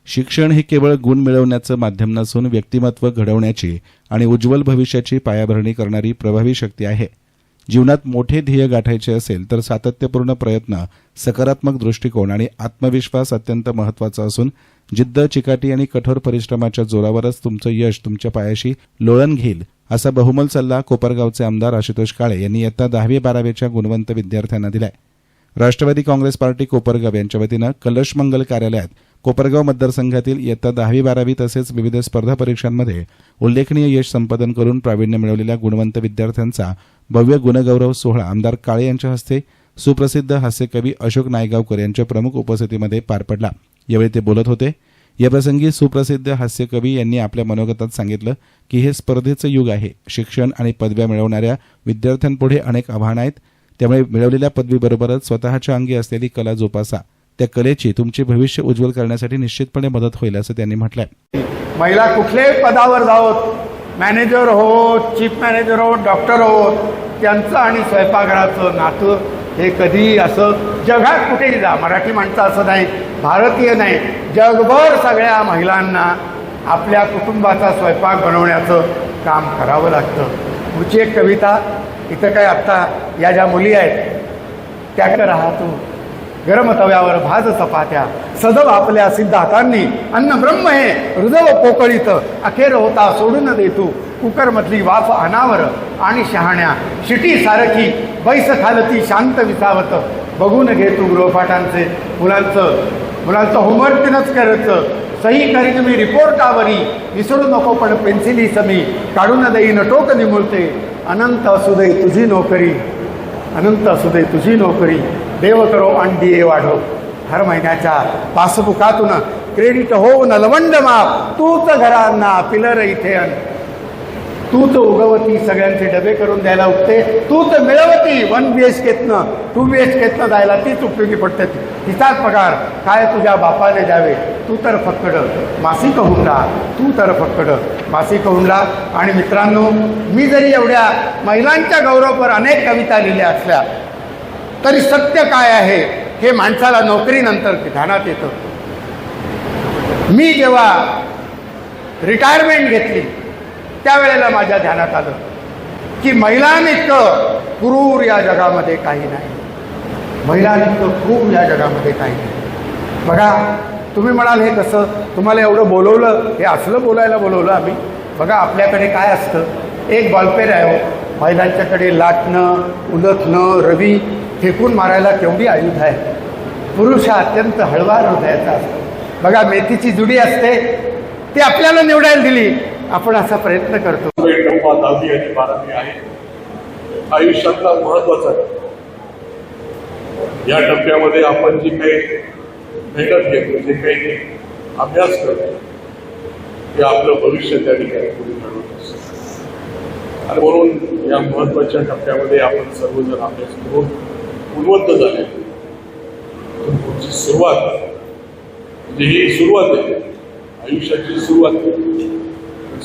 शिक्षण हे केवळ गुण मिळवण्याचं माध्यम नसून व्यक्तिमत्व घडवण्याची आणि उज्ज्वल भविष्याची पायाभरणी करणारी प्रभावी शक्ती आहे. जीवनात मोठे ध्येय गाठायचे असेल तर सातत्यपूर्ण प्रयत्न, सकारात्मक दृष्टिकोन आणि आत्मविश्वास अत्यंत महत्त्वाचा असून जिद्द, चिकाटी आणि कठोर परिश्रमाच्या जोरावरच तुमचं यश तुमच्या पायाशी लोळण घेईल, असा बहुमोल सल्ला कोपरगावचे आमदार आशुतोष काळे यांनी इयत्ता 10वी-12वीच्या गुणवंत विद्यार्थ्यांना दिलाय. राष्ट्रवादी काँग्रेस पार्टी कोपरगाव यांच्या वतीनं कलश मंगल कार्यालयात कोपरगाव मतदारसंघातील इयत्ता 10वी-12वी तसेच विविध स्पर्धा परीक्षांमध्ये उल्लेखनीय यश संपादन करून प्रावीण्य मिळवलेल्या गुणवंत विद्यार्थ्यांचा भव्य गुणगौरव सोहळा आमदार काळे यांच्या हस्ते सुप्रसिद्ध हास्यकवी अशोक नायगावकर यांच्या प्रमुख उपस्थितीमध्ये पार पडला. यावेळी ते बोलत होते. याप्रसंगी सुप्रसिद्ध हास्यकवी यांनी आपल्या मनोगतात सांगितलं की हे स्पर्धेचं युग आहे. शिक्षण आणि पदव्या मिळवणाऱ्या विद्यार्थ्यांपुढे अनेक आव्हानं आहेत. त्यामुळे मिळवलेल्या पदवीबरोबरच स्वतःच्या अंगी असलेली कला जोपासा. त्या कलेची तुमचे भविष्य उज्ज्वल करण्यासाठी निश्चितपणे मदत होईल असं त्यांनी म्हटलंय. महिला कुठल्याही पदावर जावोत, मॅनेजर हो, चीफ मॅनेजर हो, डॉक्टर हो, त्यांचं आणि स्वयंपाकघराचं नातं हे कधीही असं जगात कुठेही जा, मराठी माणसं असं नाही, भारतीय नाही, जगभर सगळ्या महिलांना आपल्या कुटुंबाचा स्वयंपाक बनवण्याचं काम करावं लागतं. पुढची एक कविता इथं काय आत्ता या ज्या मुली आहेत त्या राहतो गरम तव्यावर भाज चपात्या, सदव आपल्या सिद्ध हातांनी अन्न ब्रह्म हे हृदव पोकळीत अखेर होता सोडून देतो कुकरमधली वाफ अनावर आणि शहाण्या शिटी सारखी बैस खालती शांत विसावत बघून घे तू गृहपाठांचे मुलांचं होमवर्क तिनंच करायचं. सही करीन मी रिपोर्टावरी विसरू नको पण पेन्सिली समी काढून देईन टोक निमुळते अनंत असू दे तुझी नोकरी, अनंत असू दे तुझी नोकरी, देव करो अंडी वाढो. हर महिन्याच्या पासबुकातून क्रेडिट होऊन लवंड माप तूच घरांना पिलर इथे अन, तूच उगवती सगळ्यांचे डबे करून द्यायला उठते, तूच मिळवती 1 BHKतनं 2 BHKतनं जायला तीच उपयोगी पडते. तिचाच पगार काय तुझ्या बापाने द्यावे, तू तर फक्कड मासिक हुंडा, तू तर फक्कड मासिक हुंडा. आणि मित्रांनो, मी जरी एवढ्या महिलांच्या गौरवपर अनेक कविता लिहिल्या असल्या तरी सत्य काय आहे हे माणसाला नोकरीनंतर ध्यानात येतं. मी जेव्हा रिटायरमेंट घेतली त्यावेळेला माझ्या ध्यानात आलं की महिलांइतकं क्रूर या जगामध्ये काही नाही, महिलांइतकं क्रूर या जगामध्ये काही नाही. बघा, तुम्ही म्हणाल हे कसं, तुम्हाला एवढं बोलवलं, हे असलं बोलायला बोलवलं आम्ही. बघा आपल्याकडे काय असतं, एक बॉलपेन आहे हो, महिलांच्याकडे लाटणं, उलथणं, रवी फेकून मारायला केवढी आयुध आहे. पुरुष हा अत्यंत हळवा हृदयाचा असतो. बघा मेथीची जुडी असते ती आपल्याला निवडायला दिली, आपण असा प्रयत्न करतो. टप्पा 10वी आणि 12वी आहे, आयुष्यातला महत्वाचा टप्पा. या टप्प्यामध्ये आपण जी काही मेहनत घेतो, जे काही अभ्यास करतो ते आपलं भविष्य त्या ठिकाणी पुढे घडवत असतं. आणि म्हणून या महत्वाच्या टप्प्यामध्ये आपण सर्वजण अभ्यास करून गुणवंत झाले. पुढची सुरुवात म्हणजे ही सुरुवात आहे, आयुष्याची सुरुवात आहे.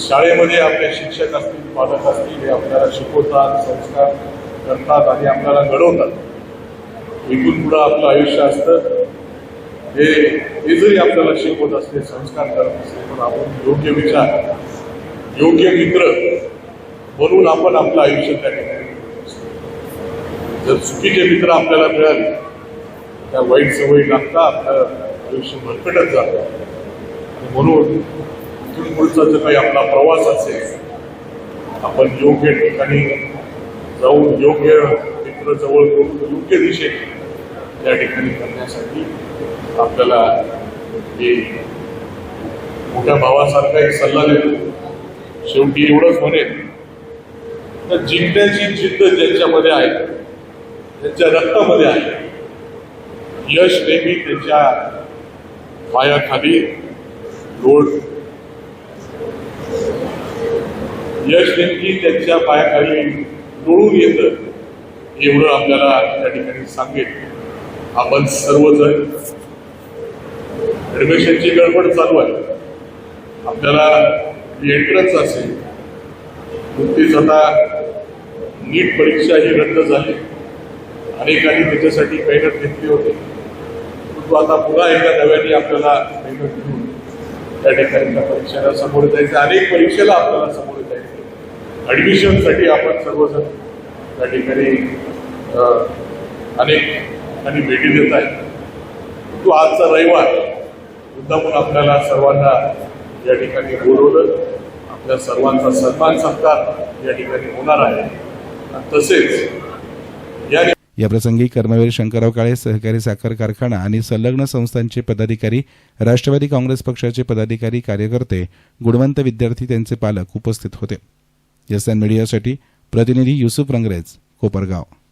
शाळेमध्ये आपले शिक्षक असतील, पालक असतील, हे आपल्याला शिकवतात, संस्कार करतात आणि आपल्याला घडवतात. इथून पुढं आपलं आयुष्य असतं हे जरी आपल्याला शिकवत असले, संस्कार करत असले, पण आपण योग्य विचार, योग्य मित्र म्हणून आपण आपलं आयुष्य त्या ठिकाणी. जर चुकीचे मित्र आपल्याला मिळाले, त्या वाईट सवयी लागता आपलं आयुष्य भरकटत जातं. आणि म्हणून इथून पुढचा जो काही आपला प्रवास असेल, आपण योग्य ठिकाणी जाऊन योग्य मित्र जवळ करून योग्य दिशेने त्या ठिकाणी करण्यासाठी आपल्याला हे मोठ्या भावासारखा एक सल्ला देतो. शेवटी एवढंच म्हणेल तर जिंकण्याची जिद्द ज्यांच्यामध्ये आहे, त्यांच्या रक्तामध्ये आहे, यश नेहमी त्यांच्या पायाखाली यश नेमकी त्यांच्या पायाखाली लोळून येतं, एवढं आपल्याला त्या ठिकाणी सांगेल. आपण सर्वजण ऍडमिशनची गडबड चालू आहे, आपल्याला एंट्रन्स असेल, नुकतीच आता नीट परीक्षा ही रद्द झाली, अनेकांनी त्याच्यासाठी मेहनत घेतली होती. परंतु आता पुन्हा एकदा नव्याने आपल्याला मेहनत घेऊन त्या ठिकाणी त्या परीक्षेला समोर जायचं. अनेक परीक्षेला आपल्याला समोर जायचं. ॲडमिशनसाठी आपण सर्वजण त्या ठिकाणी अनेक ठिकाणी भेटी देत आहे. तो आजचा रविवार मुद्दामून आपल्याला सर्वांना या ठिकाणी बोलवलं. आपल्या सर्वांचा सन्मान सत्कार या ठिकाणी होणार आहे. आणि तसेच या प्रसंगी कर्मवीर शंकरराव काळे, सहकारी साखर कारखाना आणि संलग्न संस्थांचे पदाधिकारी, राष्ट्रवादी काँग्रेस पक्षाचे पदाधिकारी, कार्यकर्ते, गुणवंत विद्यार्थी, त्यांचे पालक उपस्थित होते. एसएन मीडियासाठी प्रतिनिधी युसुफ रंगरेज, कोपरगाव.